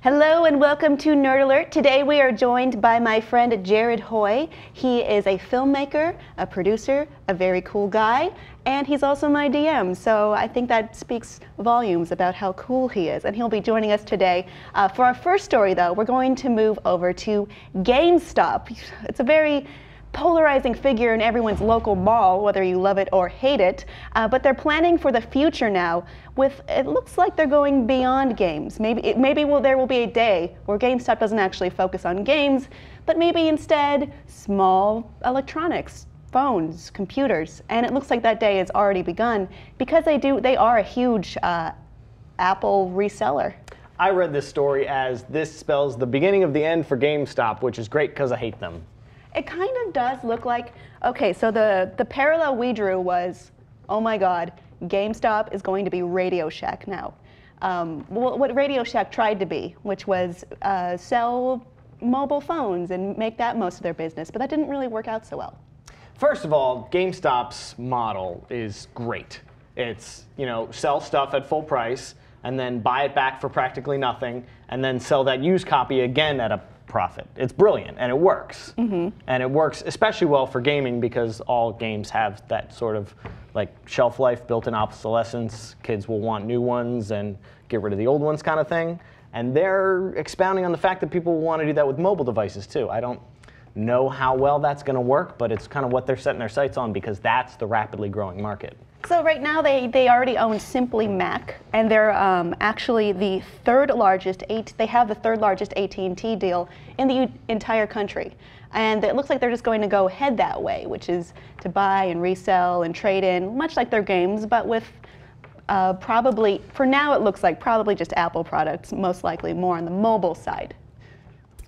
Hello and welcome to Nerd Alert. Today we are joined by my friend Jared Hoy. He is a filmmaker, a producer, a very cool guy, and he's also my DM. So I think that speaks volumes about how cool he is. And he'll be joining us today. For our first story though, we're going to move over to Gamestop. It's a very polarizing figure in everyone's local mall, whether you love it or hate it, but they're planning for the future now with, it looks like they're going beyond games. Maybe there will be a day where GameStop doesn't actually focus on games, but maybe instead small electronics, phones, computers, and it looks like that day has already begun because they are a huge Apple reseller. I read this story as this spells the beginning of the end for GameStop, which is great because I hate them. It kind of does look like, okay, so the parallel we drew was, oh my God, GameStop is going to be Radio Shack now. What Radio Shack tried to be, which was sell mobile phones and make that most of their business, but that didn't really work out so well. First of all, GameStop's model is great. It's, sell stuff at full price and then buy it back for practically nothing and then sell that used copy again at a profit. It's brilliant and it works. And it works especially well for gaming because all games have that sort of like shelf life, built-in obsolescence. Kids will want new ones and get rid of the old ones kind of thing. And they're expounding on the fact that people want to do that with mobile devices too. I don't know how well that's going to work, but it's kind of what they're setting their sights on because that's the rapidly growing market. So right now they already own Simply Mac, and they're actually the third largest. They have the third largest AT&T deal in the entire country, and it looks like they're just going to go head that way, which is to buy and resell and trade in, much like their games, but with probably for now it looks like probably just Apple products, most likely more on the mobile side.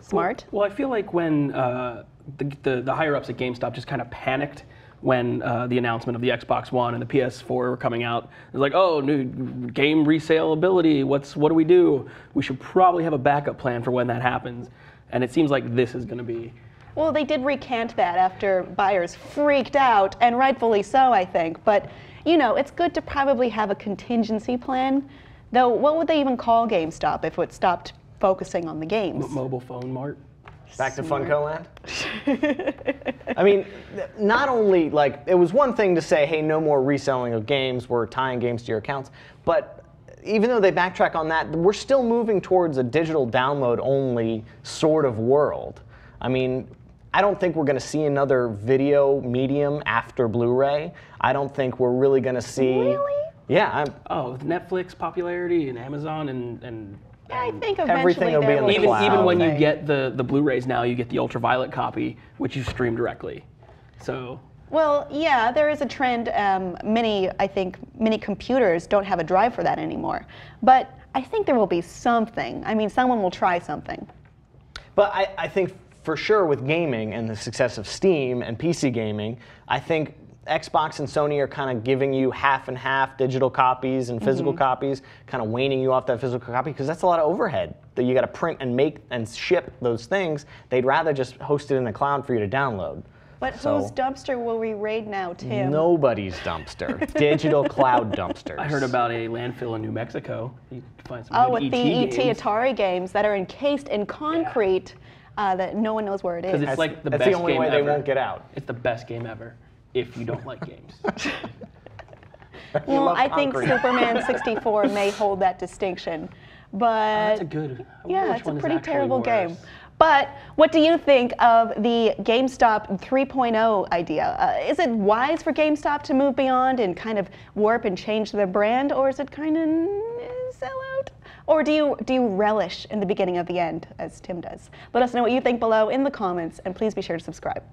Smart. Well, I feel like when the higher ups at GameStop just kind of panicked when the announcement of the Xbox One and the PS4 were coming out. It's like, oh, new game resale ability, what do we do? We should probably have a backup plan for when that happens. And it seems like this is going to be. Well, they did recant that after buyers freaked out, and rightfully so, I think. But, it's good to probably have a contingency plan. Though, what would they even call GameStop if it stopped focusing on the games? Mobile phone mart. Back to Funko Land? I mean, not only, it was one thing to say, hey, no more reselling of games, we're tying games to your accounts, but even though they backtrack on that, we're still moving towards a digital download-only sort of world. I mean, I don't think we're going to see another video medium after Blu-ray. I don't think we're really going to see... Really? Yeah. With Netflix popularity and Amazon and I think eventually everything will be in the cloud. Even when you get the Blu-rays now, you get the ultraviolet copy, which you stream directly. So. Well, yeah, there is a trend. I think many computers don't have a drive for that anymore. But I think there will be something. I mean, someone will try something. But I think for sure with gaming and the success of Steam and PC gaming, I think Xbox and Sony are kind of giving you half and half digital copies and physical copies, kind of weaning you off that physical copy because that's a lot of overhead that you got to print and make and ship those things. They'd rather just host it in the cloud for you to download. But whose dumpster will we raid now, Tim? Nobody's dumpster. Digital cloud dumpsters. I heard about a landfill in New Mexico. You can find some with the ET games. Atari games that are encased in concrete that no one knows where it is. Because it's like the best That's the only game way ever. they won't get out. It's the best game ever. If you don't like games. Well, I think Superman 64 may hold that distinction, but That's a good. Yeah, it's a pretty terrible game. But what do you think of the GameStop 3.0 idea? Is it wise for GameStop to move beyond and kind of warp and change their brand, or is it kind of sell out? Or do you relish in the beginning of the end, as Tim does? Let us know what you think below in the comments, and please be sure to subscribe.